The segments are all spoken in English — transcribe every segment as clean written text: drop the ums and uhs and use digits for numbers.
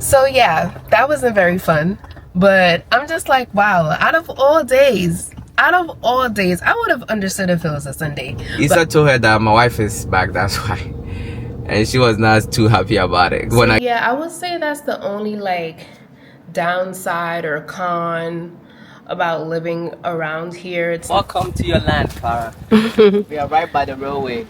So yeah, that wasn't very fun. But I'm just like, wow, out of all days, I would have understood if it was a Sunday. Issa told her that my wife is back, that's why. And she was not too happy about it. Yeah, I would say that's the only like downside or con about living around here. Welcome to your land, Clara. We are right by the railway.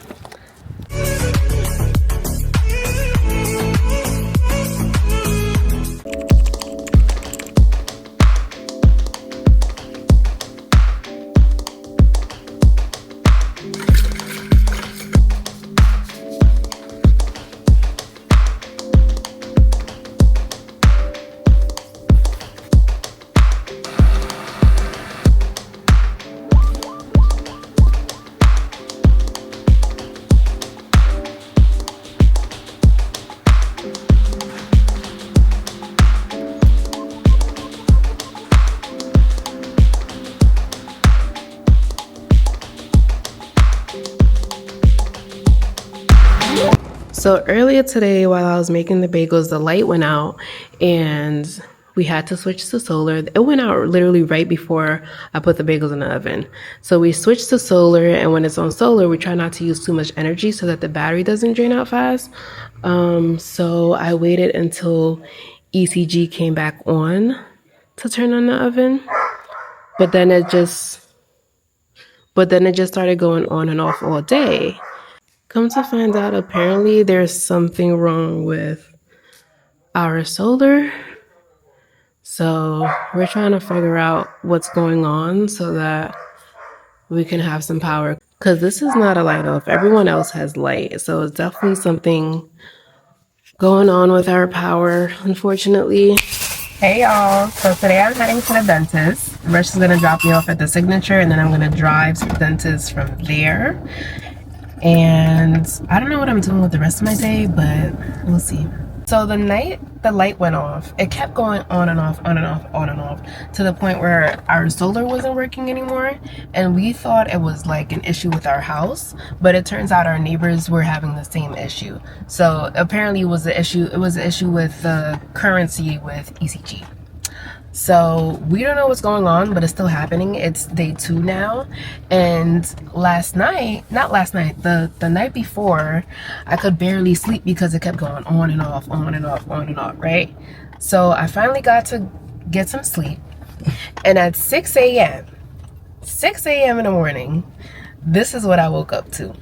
So earlier today, while I was making the bagels, the light went out and we had to switch to solar. It went out literally right before I put the bagels in the oven. So we switched to solar, and when it's on solar, we try not to use too much energy so that the battery doesn't drain out fast. So I waited until ECG came back on to turn on the oven, but then it just started going on and off all day. Come to find out, apparently there's something wrong with our solar. So we're trying to figure out what's going on so that we can have some power. Because this is not a light off. Everyone else has light. So it's definitely something going on with our power, unfortunately. Hey y'all. So today I'm heading to the dentist. Rush is going to drop me off at the Signature, and then I'm going to drive to the dentist from there. And I don't know what I'm doing with the rest of my day, but we'll see. So the night the light went off, it kept going on and off, on and off, on and off, to the point where our solar wasn't working anymore. And we thought it was like an issue with our house, but it turns out our neighbors were having the same issue. So apparently it was an issue with the currency with ECG. So we don't know what's going on, but it's still happening. It's day 2 now. And the night before, I could barely sleep because it kept going on and off, on and off, on and off, right? So I finally got to get some sleep. And at 6 a.m. in the morning, this is what I woke up to.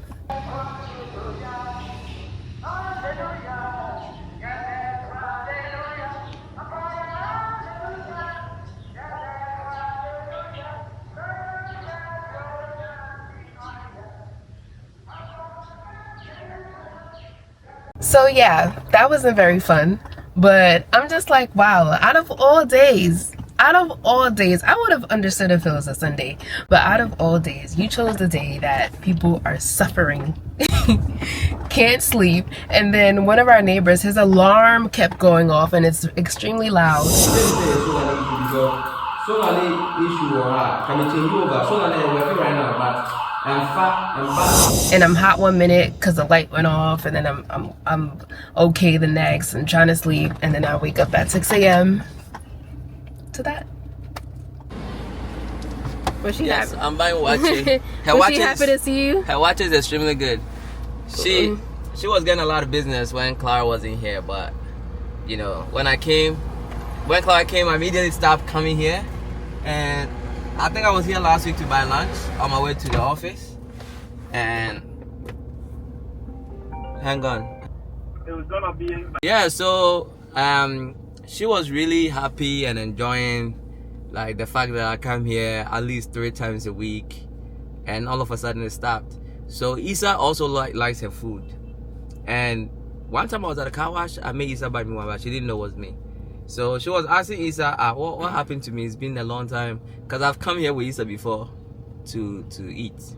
So yeah, that wasn't very fun, but I'm just like, wow, out of all days, I would have understood if it was a Sunday, but out of all days, you chose the day that people are suffering, can't sleep, and then one of our neighbors, his alarm kept going off and it's extremely loud. And I'm hot one minute because the light went off, and then I'm okay the next, and trying to sleep, and then I wake up at 6 a.m. to that. Was she Yes, happy? I'm buying watching. Was she happy to see you? Her watch is extremely good. She was getting a lot of business when Clara wasn't here, but you know, when Clara came, I immediately stopped coming here. And I think I was here last week to buy lunch on my way to the office. And hang on. It was gonna be. Yeah, so she was really happy and enjoying like the fact that I come here at least 3 times a week, and all of a sudden it stopped. So Issa also likes her food. And one time I was at a car wash, I made Issa buy me one, but she didn't know it was me. So she was asking Issa, what happened to me? It's been a long time, because I've come here with Issa before to eat.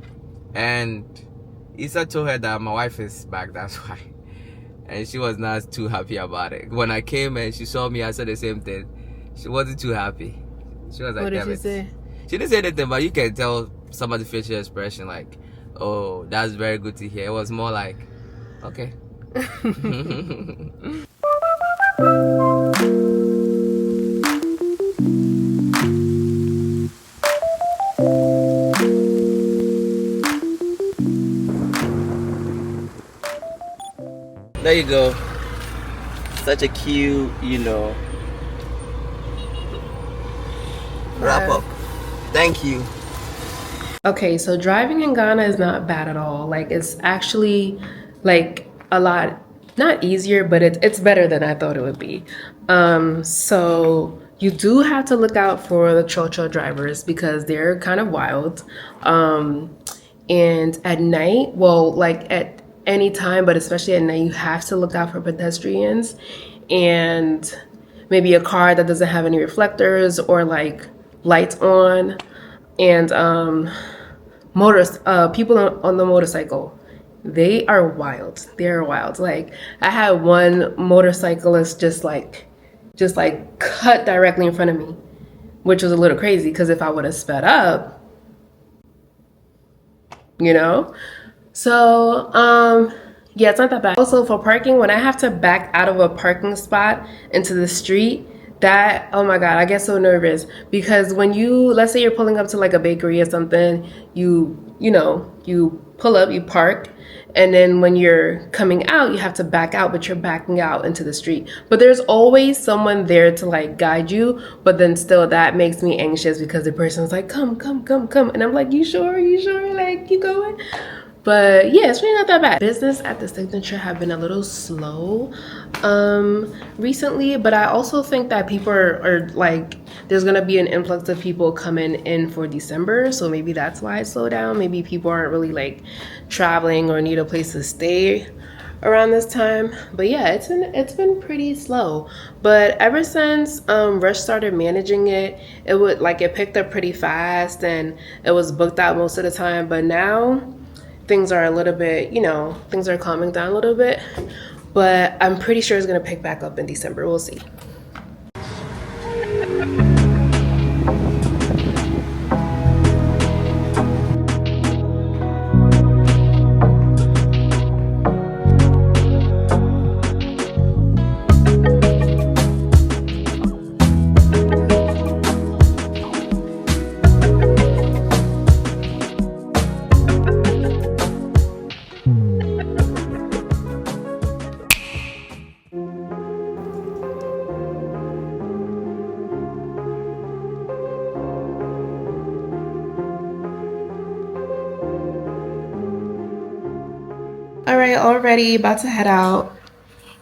And Issa told her that my wife is back, that's why. And she was not too happy about it. When I came and she saw me, I said the same thing. She wasn't too happy. She was like, what did she say? She didn't say anything, but you can tell some of the facial expression, like, oh, that's very good to hear. It was more like, okay. There you go. Such a cute, wrap up. Thank you. Okay, so driving in Ghana is not bad at all. Like, it's actually like a lot, not easier, but it's better than I thought it would be. So you do have to look out for the cho-cho drivers because they're kind of wild. And at night, well, like at any time, but especially at night, you have to look out for pedestrians and maybe a car that doesn't have any reflectors or like lights on, and people on the motorcycle. They are wild. They're wild. Like, I had one motorcyclist just like cut directly in front of me, which was a little crazy because if I would have sped up, you know? So, yeah, it's not that bad. Also, for parking, when I have to back out of a parking spot into the street, that, oh my God, I get so nervous because when let's say you're pulling up to like a bakery or something, you pull up, you park, and then when you're coming out, you have to back out, but you're backing out into the street. But there's always someone there to like guide you, but then still that makes me anxious because the person's like, come, come, come, come. And I'm like, you sure? You sure? Like, keep going? But yeah, it's really not that bad. Business at the Signature have been a little slow recently, but I also think that people are like, there's gonna be an influx of people coming in for December, so maybe that's why it slowed down. Maybe people aren't really like traveling or need a place to stay around this time. But yeah, it's been pretty slow. But ever since Rush started managing it, it picked up pretty fast and it was booked out most of the time. But now things are a little bit, things are calming down a little bit, but I'm pretty sure it's gonna pick back up in December. We'll see. All right, already about to head out,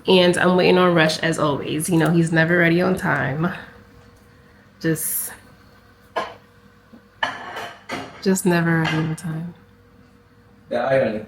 and I'm waiting on Rush as always. He's never ready on time. Just never ready on time. The irony.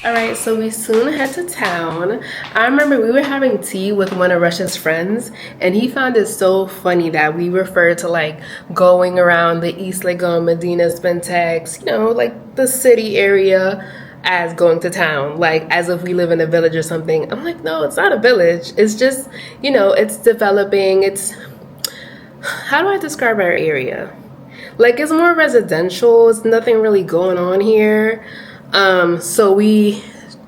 All right, so we soon head to town. I remember we were having tea with one of Rush's friends, and he found it so funny that we refer to like going around the East Legon, Medina, Spentex, like the city area, as going to town, like as if we live in a village or something. I'm like, no, it's not a village. It's just, it's developing. How do I describe our area? Like, it's more residential. It's nothing really going on here. So we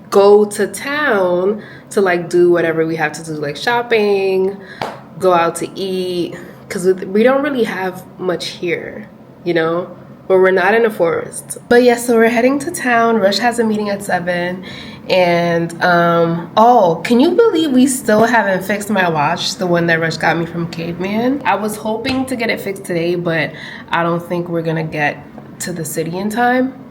go to town to like do whatever we have to do, like shopping, go out to eat, because we don't really have much here, but we're not in a forest. But yeah, so we're heading to town. Rush has a meeting at 7, and can you believe we still haven't fixed my watch, the one that Rush got me from Caveman? I was hoping to get it fixed today, but I don't think we're gonna get to the city in time.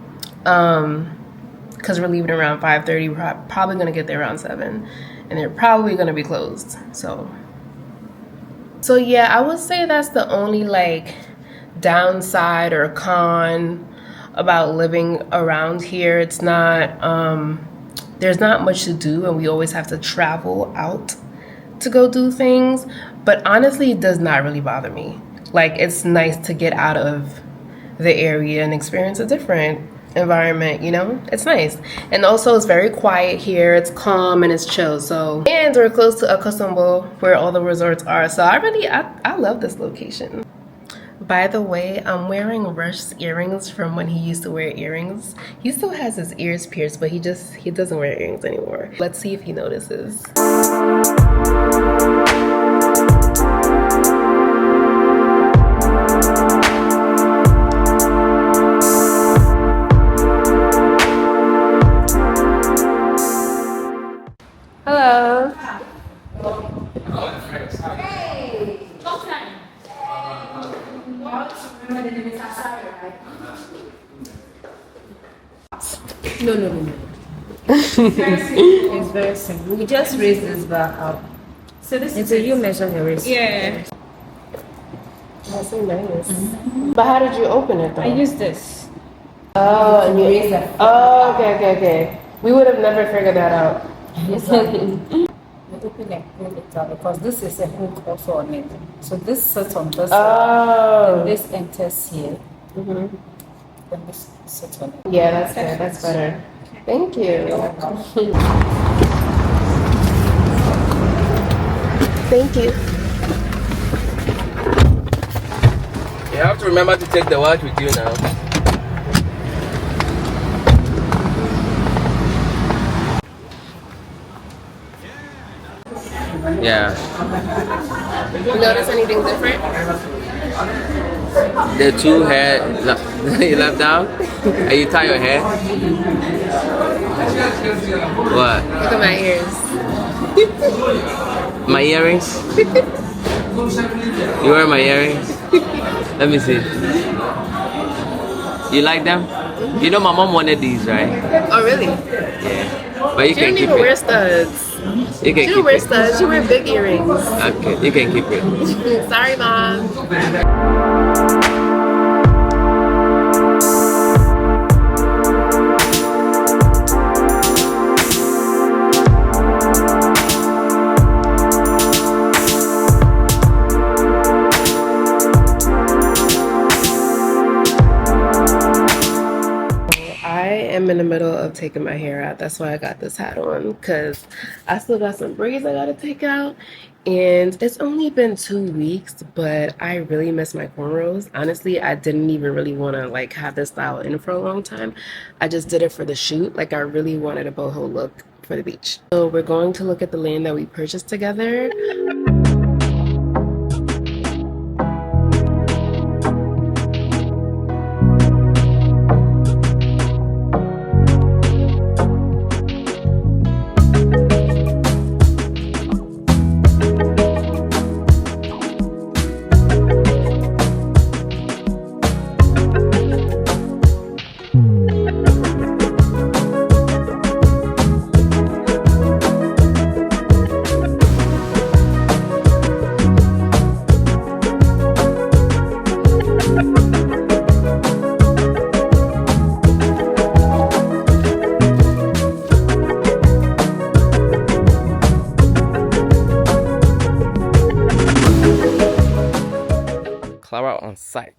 Because we're leaving around 5:30. We're probably gonna get there around 7, and they're probably gonna be closed. So yeah, I would say that's the only like downside or con about living around here. It's not there's not much to do, and we always have to travel out to go do things. But honestly, it does not really bother me. Like, it's nice to get out of the area and experience a different environment, it's nice. And also, it's very quiet here. It's calm and it's chill. And we're close to Akosombo, where all the resorts are. So I love this location. By the way, I'm wearing Rush's earrings from when he used to wear earrings. He still has his ears pierced, but he doesn't wear earrings anymore. Let's see if he notices. Hello. No. It's very simple. We just raise this bar up. So this is you measure the waist. Yeah. That's so nice. But how did you open it though? I use this. Oh, and you raise that. Oh, okay. We would have never figured that out. You open and pull it out because this is a hook also on it. So this sits on this side. Oh. And this enters here. Then this sits on it. Yeah, that's good. That's better. Thank you. Thank you. You have to remember to take the watch with you now. Yeah. You notice anything different? The two hair you left out? And you tie your hair? What? Look at my ears. My earrings? You wear my earrings? Let me see. You like them? You know my mom wanted these, right? Oh, really? Yeah. But you She can don't keep even wear it. studs. You can She keep don't wear it. studs. She wear big earrings. Okay, you can keep it. Sorry, Mom. I am in the middle of taking my hair out. That's why I got this hat on, because I still got some braids I gotta take out. And it's only been 2 weeks, but I really miss my cornrows. Honestly, I didn't even really want to like have this style in for a long time. I just did it for the shoot. Like I really wanted a boho look for the beach. So we're going to look at the land that we purchased together. Clara on site.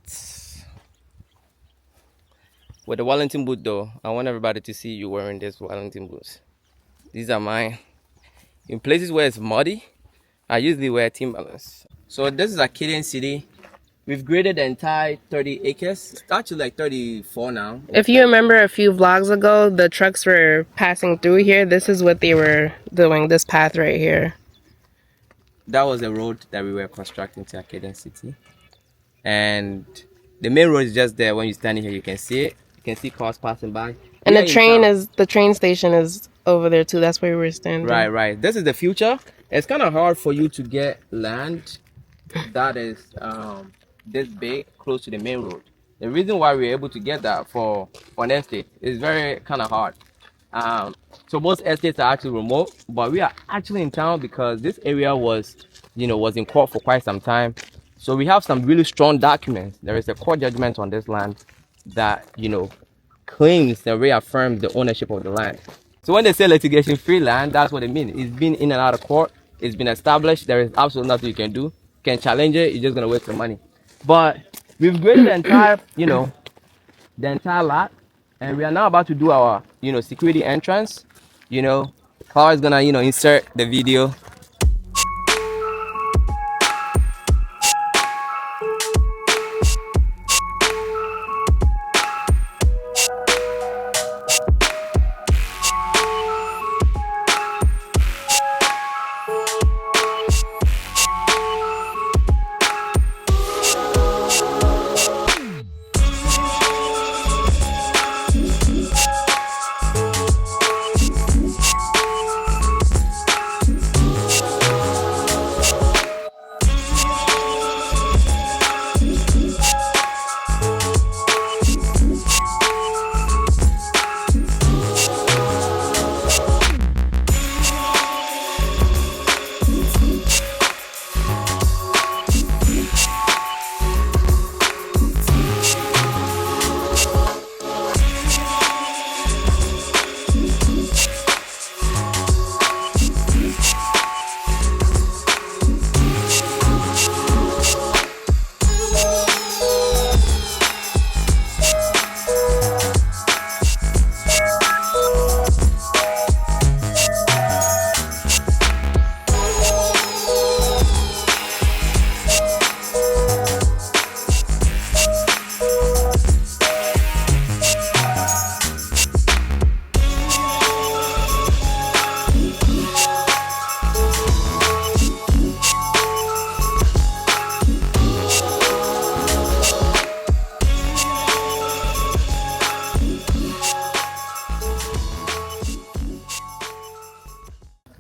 With the Wellington boot though, I want everybody to see you wearing these Wellington boots. These are mine. In places where it's muddy, I usually wear Timberlands. So this is Acadian City. We've graded the entire 30 acres. It's actually like 34 now. If you remember a few vlogs ago, the trucks were passing through here. This is what they were doing, this path right here. That was the road that we were constructing to Acadian City. And the main road is just there. When you stand here, you can see it. You can see cars passing by. And the train station is over there too. That's where we were standing. Right. This is the future. It's kind of hard for you to get land that is this big close to the main road. The reason why we're able to get that for an estate is very kind of hard. So most estates are actually remote, but we are actually in town because this area was in court for quite some time. So we have some really strong documents. There is a court judgment on this land that claims and reaffirms the ownership of the land. So when they say litigation free land, that's what it means. It's been in and out of court. It's been established. There is absolutely nothing you can do. You can challenge it. You're just gonna waste your money. But we've graded the entire, the entire lot, and we are now about to do our, security entrance. Clara is gonna, insert the video.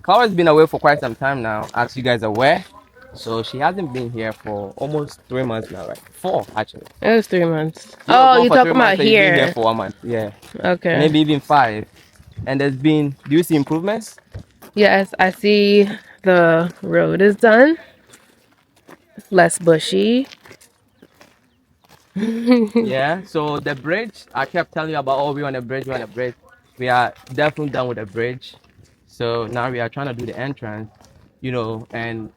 Clara's been away for quite some time now, as you guys are aware. So she hasn't been here for almost 3 months now, right? 4 actually. It was 3 months. You were Oh, gone you for three talking about months, and you've been here here? for 1 month. Yeah, Okay. maybe even 5. And there's been. Do you see improvements? Yes, I see the road is done. Less bushy. Yeah. So the bridge, I kept telling you about. Oh, we're on a bridge. We're on a bridge. We are definitely done with the bridge. So now we are trying to do the entrance, and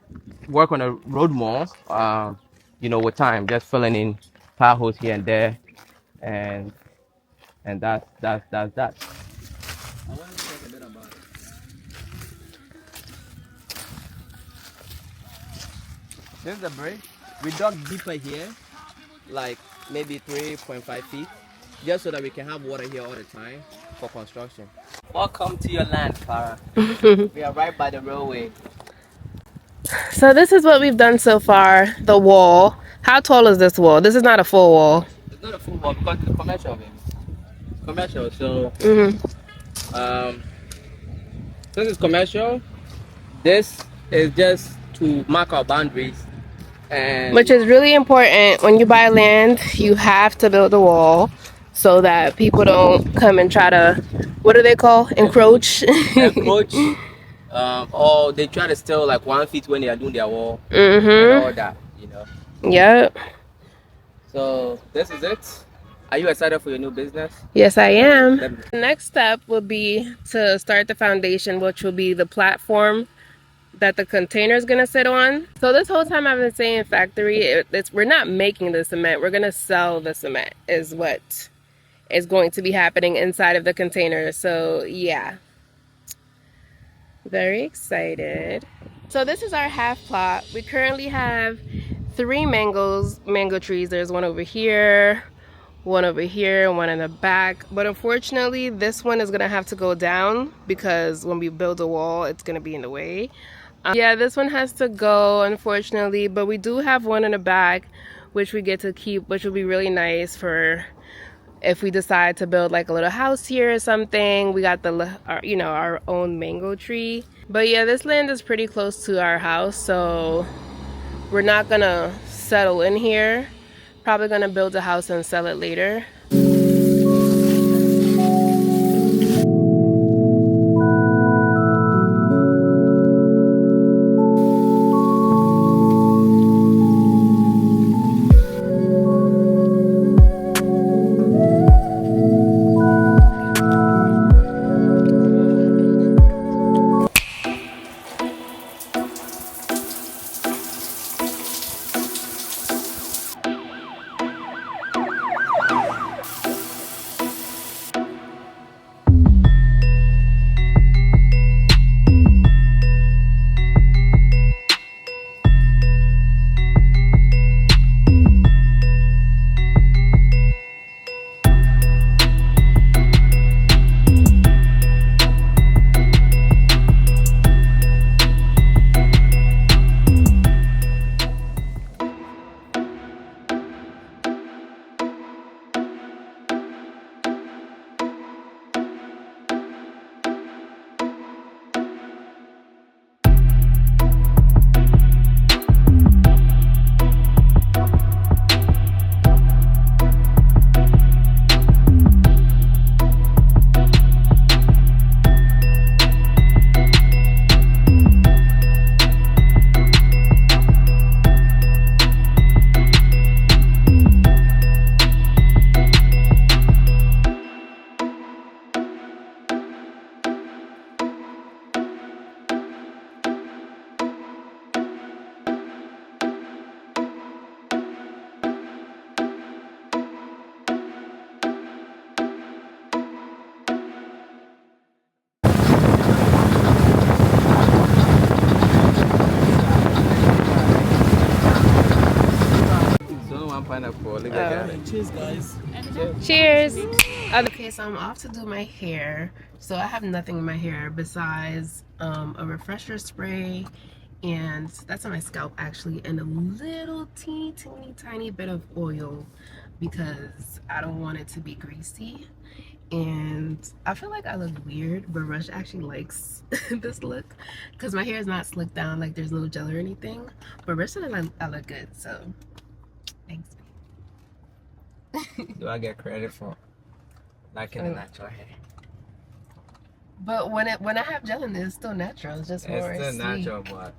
work on a road more. With time, just filling in potholes here and there, and that's that. I want to talk a bit about it. This is the bridge. We dug deeper here, like maybe 3.5 feet, just so that we can have water here all the time for construction. Welcome to your land, Clara. We are right by the railway. So this is what we've done so far. The wall. How tall is this wall? This is not a full wall. It's not a full wall because it's a commercial, baby. Commercial. So, um, since it's commercial, this is just to mark our boundaries. And Which is really important. When you buy land, you have to build a wall so that people don't come and try to, what do they call? Encroach. encroach, or they try to steal like 1 feet when they are doing their wall and all that. Yep. So this is it. Are you excited for your new business? Yes, I am. The next step will be to start the foundation, which will be the platform that the container is gonna sit on. So this whole time I've been saying factory, we're not making the cement, we're gonna sell the cement is what is going to be happening inside of the container. So yeah, very excited. So this is our half plot. We currently have 3 mango trees. There's one over here, one over here, and one in the back. But unfortunately, this one is gonna have to go down because when we build a wall, it's gonna be in the way. Yeah, this one has to go, unfortunately, but we do have one in the back, which we get to keep, which will be really nice for if we decide to build like a little house here or something. We got our own mango tree. But yeah, this land is pretty close to our house, so we're not gonna settle in here. Probably gonna build a house and sell it later. Pineapple. Look at that. Cheers, guys. Cheers. Okay, so I'm off to do my hair. So I have nothing in my hair besides a refresher spray, and that's on my scalp actually, and a little teeny tiny bit of oil because I don't want it to be greasy. And I feel like I look weird, but Rush actually likes this look because my hair is not slicked down, like there's no gel or anything. But Rush said I look good, so thanks. Do I get credit for liking the natural hair? But when I have gel in it, it's still natural. It's just more It's still sleek. natural, but